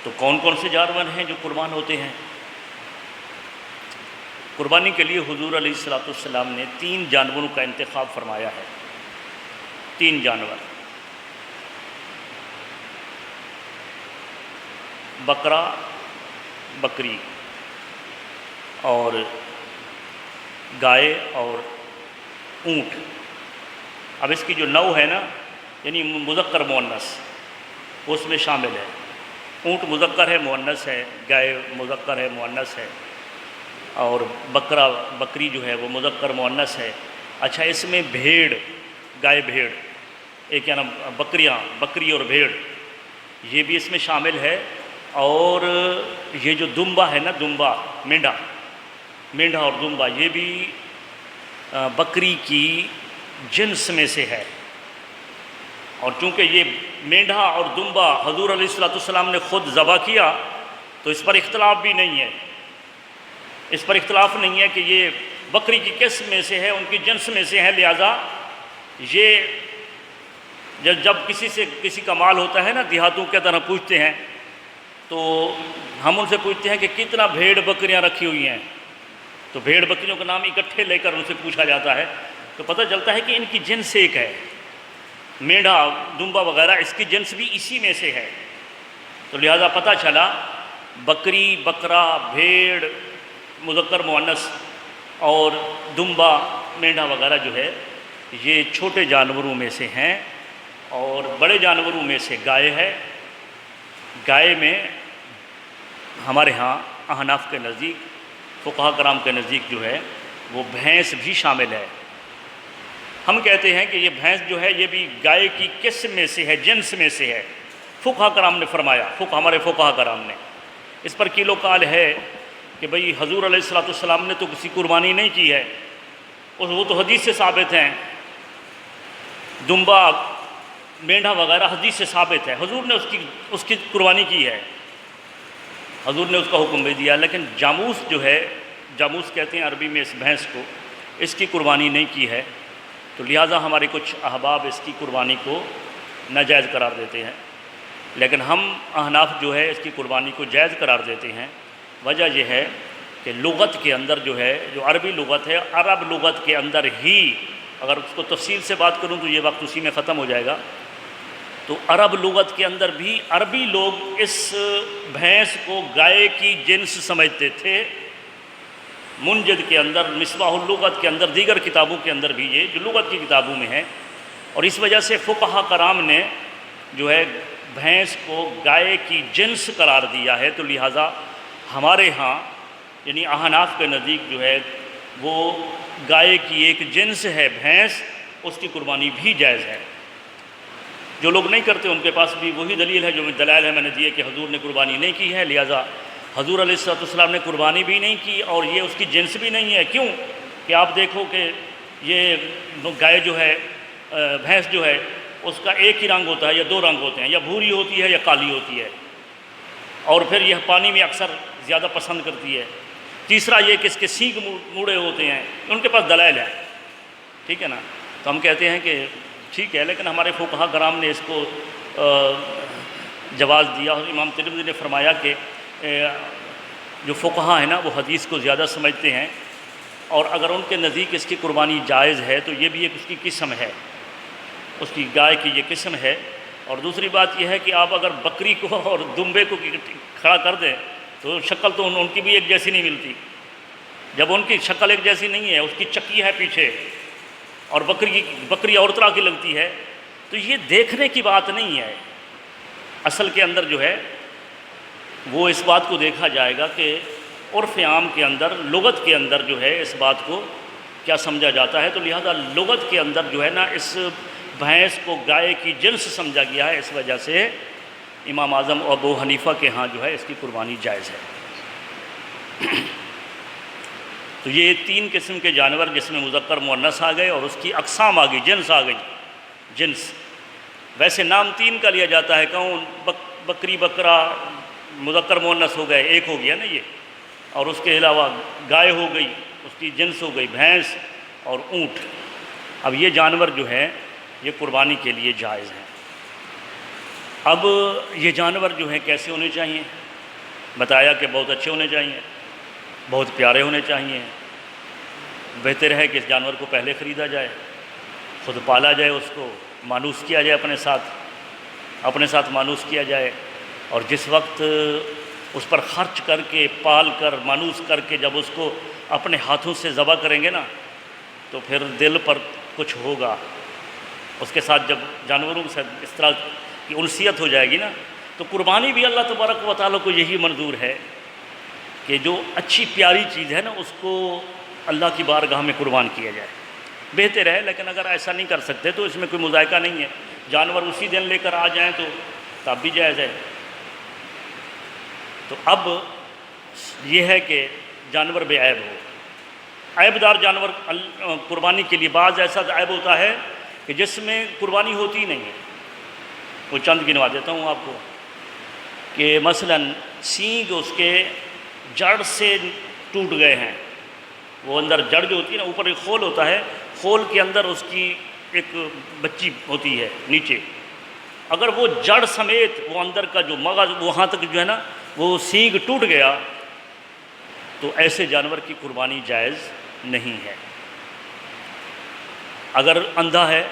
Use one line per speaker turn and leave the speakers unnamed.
تو کون کون سے جانور ہیں جو قربان ہوتے ہیں؟ قربانی کے لیے حضور علیہ الصلوۃ والسلام نے 3 جانوروں کا انتخاب فرمایا ہے۔ 3 جانور، بکرا، بکری اور گائے اور اونٹ۔ اب اس کی جو نوع ہے نا، یعنی مذکر مؤنث، اس میں شامل ہے۔ اونٹ مذکر ہے، مؤنث ہے، گائے مذکر ہے، مؤنث ہے، اور بکرا بکری جو ہے وہ مذکر مؤنث ہے۔ اچھا، اس میں بھیڑ، گائے بھیڑ، ایک یا نا بکریاں، بکری اور بھیڑ، یہ بھی اس میں شامل ہے۔ اور یہ جو دمبا ہے نا، دمبا، مینڈھا اور دمبا، یہ بھی بکری کی جنس میں سے ہے۔ اور چونکہ یہ مینڈھا اور دمبا حضور علیہ الصلوۃ والسلام نے خود ذبح کیا، تو اس پر اختلاف بھی نہیں ہے، اس پر اختلاف نہیں ہے کہ یہ بکری کی قسم میں سے ہے، ان کی جنس میں سے ہے۔ لہذا یہ جب کسی کا مال ہوتا ہے نا، دیہاتوں کے طرح پوچھتے ہیں، تو ہم ان سے پوچھتے ہیں کہ کتنا بھیڑ بکریاں رکھی ہوئی ہیں، تو بھیڑ بکریوں کا نام اکٹھے لے کر ان سے پوچھا جاتا ہے، تو پتہ چلتا ہے کہ ان کی جنس ایک ہے۔ مینڈھا، دمبا وغیرہ، اس کی جنس بھی اسی میں سے ہے۔ تو لہذا پتہ چلا بکری، بکرا، بھیڑ مذکر مؤنث اور دمبا، مینڈھا وغیرہ جو ہے یہ چھوٹے جانوروں میں سے ہیں۔ اور بڑے جانوروں میں سے گائے ہے۔ گائے میں ہمارے ہاں احناف کے نزدیک، فقہاء کرام کے نزدیک جو ہے وہ بھینس بھی شامل ہے۔ ہم کہتے ہیں کہ یہ بھینس جو ہے یہ بھی گائے کی قسم میں سے ہے، جنس میں سے ہے۔ فقہاء کرام نے فرمایا، ہمارے فقہاء کرام نے اس پر کیل و کال ہے کہ بھئی حضور علیہ الصلوۃ والسلام نے تو کسی قربانی نہیں کی ہے، وہ تو حدیث سے ثابت ہیں۔ دمبا، مینڈھا وغیرہ حدیث سے ثابت ہے، حضور نے اس کی قربانی کی ہے، حضور نے اس کا حکم بھی دیا۔ لیکن جاموس جو ہے، جاموس کہتے ہیں عربی میں اس بھینس کو، اس کی قربانی نہیں کی ہے، تو لہٰذا ہمارے کچھ احباب اس کی قربانی کو ناجائز قرار دیتے ہیں۔ لیکن ہم احناف جو ہے اس کی قربانی کو جائز قرار دیتے ہیں۔ وجہ یہ ہے کہ لغت کے اندر جو ہے، جو عربی لغت ہے، عرب لغت کے اندر ہی، اگر اس کو تفصیل سے بات کروں تو یہ وقت اسی میں ختم ہو جائے گا، تو عرب لغت کے اندر بھی عربی لوگ اس بھینس کو گائے کی جنس سمجھتے تھے۔ منجد کے اندر، مصباح اللغت کے اندر، دیگر کتابوں کے اندر بھی یہ جو لغت کی کتابوں میں ہے، اور اس وجہ سے فقہاء کرام نے جو ہے بھینس کو گائے کی جنس قرار دیا ہے۔ تو لہٰذا ہمارے ہاں یعنی احناف کے نزدیک جو ہے وہ گائے کی ایک جنس ہے بھینس، اس کی قربانی بھی جائز ہے۔ جو لوگ نہیں کرتے ان کے پاس بھی وہی دلیل ہے جو دلائل ہے میں نے دیے کہ حضور نے قربانی نہیں کی ہے، لہٰذا حضور علیہ الصلوۃ والسلام نے قربانی بھی نہیں کی، اور یہ اس کی جنس بھی نہیں ہے۔ کیوں کہ آپ دیکھو کہ یہ گائے جو ہے، بھینس جو ہے، اس کا ایک ہی رنگ ہوتا ہے یا 2 رنگ ہوتے ہیں، یا بھوری ہوتی ہے یا کالی ہوتی ہے، اور پھر یہ پانی میں اکثر زیادہ پسند کرتی ہے۔ تیسرا یہ کہ اس کے سینگ موڑے ہوتے ہیں، ان کے پاس دلائل ہے، ٹھیک ہے نا۔ تو ہم کہتے ہیں کہ ٹھیک ہے، لیکن ہمارے فقہاء کرام نے اس کو جواز دیا، اور امام ترمذی نے فرمایا کہ جو فقہاء ہیں نا وہ حدیث کو زیادہ سمجھتے ہیں، اور اگر ان کے نزدیک اس کی قربانی جائز ہے تو یہ بھی ایک اس کی قسم ہے، اس کی گائے کی یہ قسم ہے۔ اور دوسری بات یہ ہے کہ آپ اگر بکری کو اور دمبے کو کھڑا کر دیں تو شکل تو ان کی بھی ایک جیسی نہیں ملتی۔ جب ان کی شکل ایک جیسی نہیں ہے، اس کی چکی ہے پیچھے، اور بکری اور طرح کی لگتی ہے، تو یہ دیکھنے کی بات نہیں ہے۔ اصل کے اندر جو ہے وہ اس بات کو دیکھا جائے گا کہ عرف عام کے اندر، لغت کے اندر جو ہے اس بات کو کیا سمجھا جاتا ہے۔ تو لہذا لغت کے اندر جو ہے نا اس بھینس کو گائے کی جنس سمجھا گیا ہے، اس وجہ سے امام اعظم ابو حنیفہ کے ہاں جو ہے اس کی قربانی جائز ہے۔ تو یہ 3 قسم کے جانور جس میں مذکر مؤنث آ گئے اور اس کی اقسام آ گئی، جنس آ گئی، جنس۔ ویسے نام 3 کا لیا جاتا ہے، کون؟ بکری، بکرا مذکر مؤنث ہو گئے، ایک ہو گیا نا یہ، اور اس کے علاوہ گائے ہو گئی، اس کی جنس ہو گئی بھینس، اور اونٹ۔ اب یہ جانور جو ہیں یہ قربانی کے لیے جائز ہیں۔ اب یہ جانور جو ہیں کیسے ہونے چاہیے؟ بتایا کہ بہت اچھے ہونے چاہیے، بہت پیارے ہونے چاہیے۔ بہتر ہے کہ اس جانور کو پہلے خریدا جائے، خود پالا جائے، اس کو مانوس کیا جائے، اپنے ساتھ مانوس کیا جائے، اور جس وقت اس پر خرچ کر کے، پال کر، مانوس کر کے جب اس کو اپنے ہاتھوں سے ذبح کریں گے نا، تو پھر دل پر کچھ ہوگا۔ اس کے ساتھ جب جانوروں کے ساتھ اس طرح کی انسیت ہو جائے گی نا، تو قربانی بھی اللہ تبارک و تعالیٰ کو یہی منظور ہے کہ جو اچھی پیاری چیز ہے نا، اس کو اللہ کی بارگاہ میں قربان کیا جائے۔ بہتر ہے، لیکن اگر ایسا نہیں کر سکتے تو اس میں کوئی مذائقہ نہیں ہے، جانور اسی دن لے کر آ جائیں تو تب بھی جائز ہے۔ تو اب یہ ہے کہ جانور بے عیب ہو، عیب دار جانور قربانی کے لیے بعض ایسا عیب ہوتا ہے کہ جس میں قربانی ہوتی ہی نہیں ہے۔ وہ چند گنوا دیتا ہوں آپ کو کہ مثلا سینگ اس کے جڑ سے ٹوٹ گئے ہیں، وہ اندر جڑ جو ہوتی ہے نا، اوپر ایک خول ہوتا ہے، خول کے اندر اس کی ایک بچی ہوتی ہے نیچے، اگر وہ جڑ سمیت وہ اندر کا جو مغز وہاں تک جو ہے نا وہ سینگ ٹوٹ گیا، تو ایسے جانور کی قربانی جائز نہیں ہے۔ اگر اندھا ہے